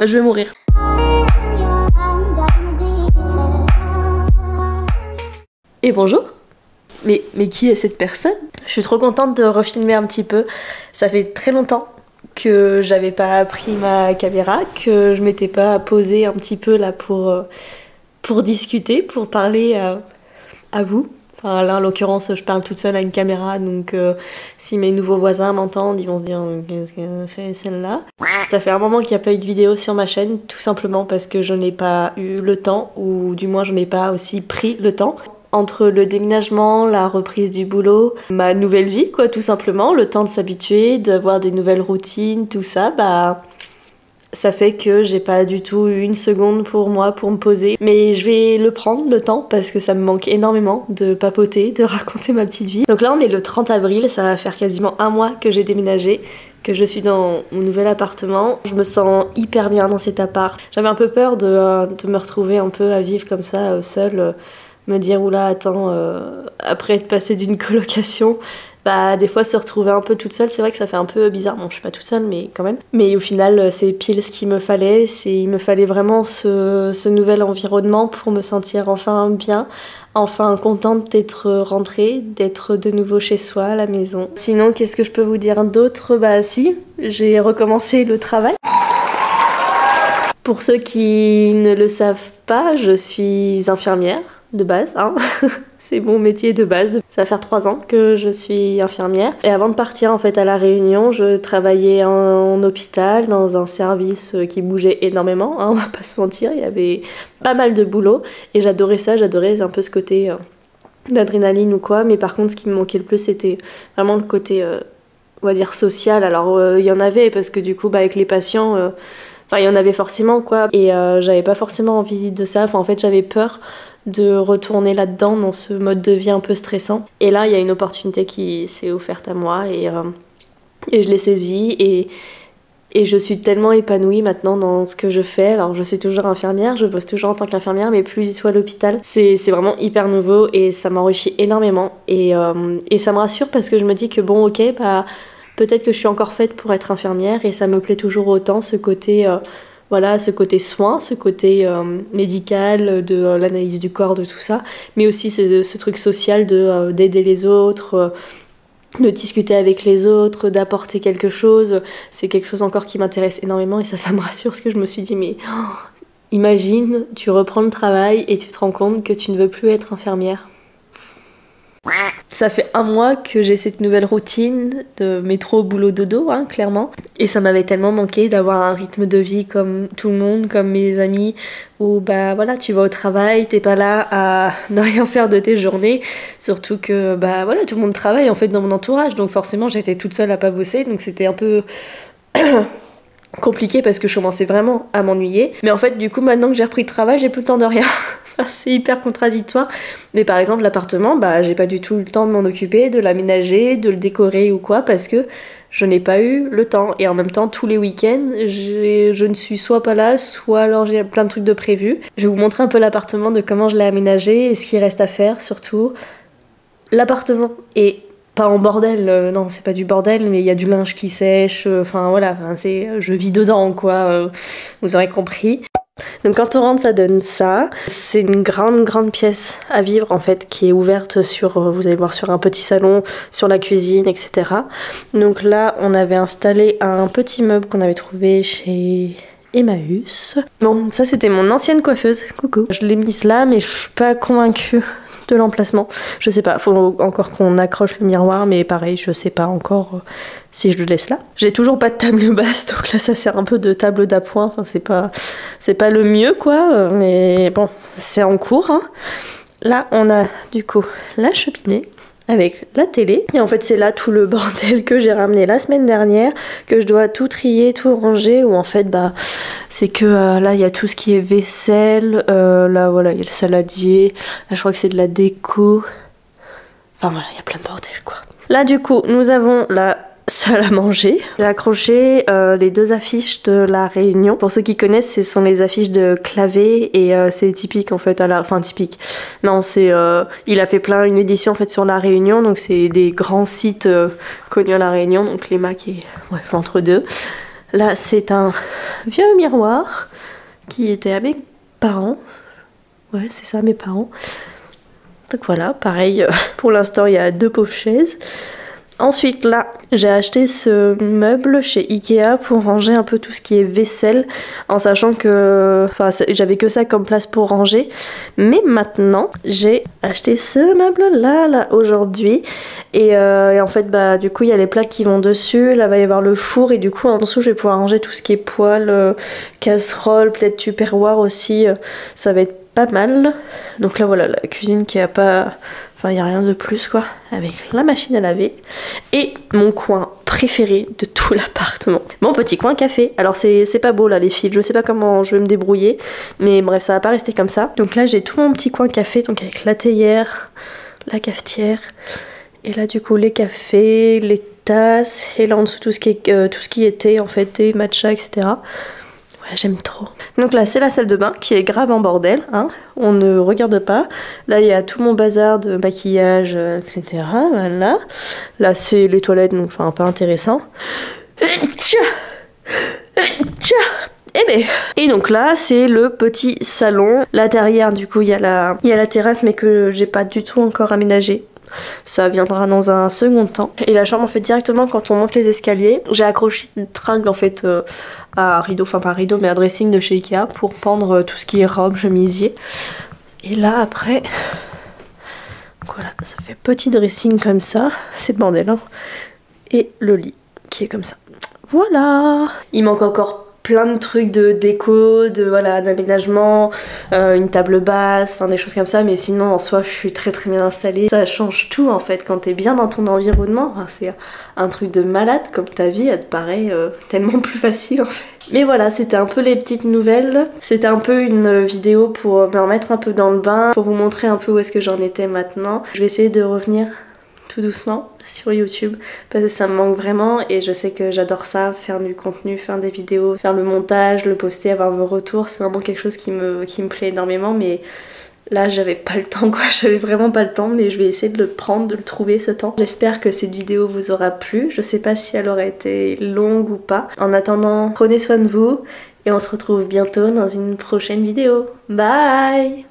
Je vais mourir. Et bonjour. Mais qui est cette personne? Je suis trop contente de refilmer un petit peu. Ça fait très longtemps que j'avais pas pris ma caméra, que je m'étais pas posée un petit peu là pour discuter, pour parler à vous. Enfin là en l'occurrence je parle toute seule à une caméra, donc si mes nouveaux voisins m'entendent ils vont se dire qu'est-ce qu'elle fait celle-là. Ça fait un moment qu'il n'y a pas eu de vidéo sur ma chaîne, tout simplement parce que je n'ai pas eu le temps, ou du moins je n'ai pas aussi pris le temps. Entre le déménagement, la reprise du boulot, ma nouvelle vie quoi, tout simplement, le temps de s'habituer, d'avoir des nouvelles routines, tout ça, bah ça fait que j'ai pas du tout eu une seconde pour moi pour me poser. Mais je vais le prendre le temps parce que ça me manque énormément de papoter, de raconter ma petite vie. Donc là on est le 30 avril, ça va faire quasiment un mois que j'ai déménagé, que je suis dans mon nouvel appartement. Je me sens hyper bien dans cet appart. J'avais un peu peur de me retrouver un peu à vivre comme ça, seule, me dire oula attends, après être passée d'une colocation, bah des fois se retrouver un peu toute seule, c'est vrai que ça fait un peu bizarre. Bon je suis pas toute seule mais quand même. Mais au final c'est pile ce qu'il me fallait, il me fallait vraiment ce nouvel environnement pour me sentir enfin bien, enfin contente d'être rentrée, d'être de nouveau chez soi à la maison. Sinon qu'est-ce que je peux vous dire d'autre? Bah si, j'ai recommencé le travail. Pour ceux qui ne le savent pas, je suis infirmière de base, hein. C'est mon métier de base. Ça va faire 3 ans que je suis infirmière. Et avant de partir en fait à La Réunion, je travaillais en hôpital dans un service qui bougeait énormément, hein, on va pas se mentir, il y avait pas mal de boulot et j'adorais ça, j'adorais un peu ce côté d'adrénaline ou quoi, mais par contre ce qui me manquait le plus c'était vraiment le côté on va dire social. Alors il y en avait parce que du coup bah, avec les patients enfin il y en avait forcément quoi, et j'avais pas forcément envie de ça, enfin en fait j'avais peur de retourner là-dedans dans ce mode de vie un peu stressant. Et là il y a une opportunité qui s'est offerte à moi et je l'ai saisie et je suis tellement épanouie maintenant dans ce que je fais. Alors je suis toujours infirmière, je bosse toujours en tant qu'infirmière mais plus du tout à l'hôpital. C'est vraiment hyper nouveau et ça m'enrichit énormément et ça me rassure parce que je me dis que bon ok bah peut-être que je suis encore faite pour être infirmière et ça me plaît toujours autant ce côté voilà, ce côté soin, ce côté médical, de l'analyse du corps, de tout ça, mais aussi ce truc social d'aider les autres, de discuter avec les autres, d'apporter quelque chose. C'est quelque chose encore qui m'intéresse énormément et ça me rassure parce que je me suis dit mais imagine, tu reprends le travail et tu te rends compte que tu ne veux plus être infirmière. Ça fait un mois que j'ai cette nouvelle routine de métro, boulot, dodo, hein, clairement. Et ça m'avait tellement manqué d'avoir un rythme de vie comme tout le monde, comme mes amis, où bah voilà, tu vas au travail, t'es pas là à ne rien faire de tes journées. Surtout que bah voilà, tout le monde travaille en fait dans mon entourage, donc forcément j'étais toute seule à pas bosser, donc c'était un peu compliqué parce que je commençais vraiment à m'ennuyer. Mais en fait du coup maintenant que j'ai repris le travail, j'ai plus le temps de rien. C'est hyper contradictoire. Mais par exemple l'appartement, bah j'ai pas du tout le temps de m'en occuper, de l'aménager, de le décorer ou quoi, parce que je n'ai pas eu le temps. Et en même temps tous les week-ends je ne suis soit pas là, soit alors j'ai plein de trucs de prévus. Je vais vous montrer un peu l'appartement, de comment je l'ai aménagé et ce qu'il reste à faire surtout. L'appartement est pas en bordel, non c'est pas du bordel, mais il y a du linge qui sèche, enfin voilà, je vis dedans quoi, vous aurez compris. Donc quand on rentre ça donne ça, c'est une grande pièce à vivre en fait qui est ouverte sur, vous allez voir, sur un petit salon, sur la cuisine etc. Donc là on avait installé un petit meuble qu'on avait trouvé chez Emmaüs. Bon ça c'était mon ancienne coiffeuse, coucou. Je l'ai mise là mais je suis pas convaincue de l'emplacement. Je sais pas, faut encore qu'on accroche le miroir, mais pareil, je sais pas encore si je le laisse là. J'ai toujours pas de table basse, donc là ça sert un peu de table d'appoint, enfin c'est pas le mieux quoi, mais bon, c'est en cours, hein. Là on a du coup la cheminée avec la télé, et en fait c'est là tout le bordel que j'ai ramené la semaine dernière, que je dois tout trier, tout ranger, où en fait bah c'est que là il y a tout ce qui est vaisselle, là voilà il y a le saladier, là je crois que c'est de la déco, enfin voilà il y a plein de bordel quoi. Là du coup nous avons la salle à manger. J'ai accroché les 2 affiches de La Réunion. Pour ceux qui connaissent, ce sont les affiches de Clavé et c'est typique en fait, enfin typique. Non, c'est il a fait une édition en fait sur La Réunion, donc c'est des grands sites connus à La Réunion, donc les Macs et bref l'entre-deux. Là c'est un vieux miroir qui était à mes parents. Ouais c'est ça, mes parents. Donc voilà, pareil, pour l'instant il y a 2 pauvres chaises. Ensuite là, j'ai acheté ce meuble chez Ikea pour ranger un peu tout ce qui est vaisselle, en sachant que j'avais que ça comme place pour ranger. Mais maintenant, j'ai acheté ce meuble là aujourd'hui. Et en fait, bah du coup, il y a les plats qui vont dessus. Là, va y avoir le four et du coup, en dessous, je vais pouvoir ranger tout ce qui est poêle, casserole, peut-être tupperware aussi. Ça va être pas mal. Donc là, voilà, la cuisine qui a pas... Enfin, il n'y a rien de plus quoi, avec la machine à laver et mon coin préféré de tout l'appartement. Mon petit coin café. Alors c'est pas beau là les fils, je sais pas comment je vais me débrouiller, mais bref, ça va pas rester comme ça. Donc là j'ai tout mon petit coin café, donc avec la théière, la cafetière, et là du coup les cafés, les tasses, et là en dessous tout ce qui était en fait thé, matcha, etc. Ouais, j'aime trop. Donc là, c'est la salle de bain qui est grave en bordel, hein. On ne regarde pas. Là, il y a tout mon bazar de maquillage, etc. Voilà. Là, c'est les toilettes, donc enfin, pas intéressant. Et donc là, c'est le petit salon. Là, derrière, du coup, il y a la terrasse, mais que j'ai pas du tout encore aménagée. Ça viendra dans un second temps. Et la chambre en fait directement quand on monte les escaliers, j'ai accroché une tringle en fait à rideau, enfin pas rideau mais à dressing de chez Ikea pour pendre tout ce qui est robe, chemisier. Et là après, voilà, ça fait petit dressing comme ça, c'est le bordel hein. Et le lit qui est comme ça. Voilà. Il manque encore plein de trucs de déco, voilà, d'aménagement, une table basse, enfin des choses comme ça, mais sinon en soi je suis très bien installée. Ça change tout en fait quand t'es bien dans ton environnement, enfin, c'est un truc de malade, comme ta vie elle te paraît tellement plus facile en fait. Mais voilà, c'était un peu les petites nouvelles, c'était un peu une vidéo pour me remettre un peu dans le bain, pour vous montrer un peu où est-ce que j'en étais maintenant. Je vais essayer de revenir tout doucement sur YouTube parce que ça me manque vraiment et je sais que j'adore ça, faire du contenu, faire des vidéos, faire le montage, le poster, avoir vos retours, c'est vraiment quelque chose qui me plaît énormément, mais là j'avais pas le temps quoi, j'avais vraiment pas le temps, mais je vais essayer de le prendre, de le trouver ce temps. J'espère que cette vidéo vous aura plu, je sais pas si elle aurait été longue ou pas. En attendant, prenez soin de vous et on se retrouve bientôt dans une prochaine vidéo. Bye!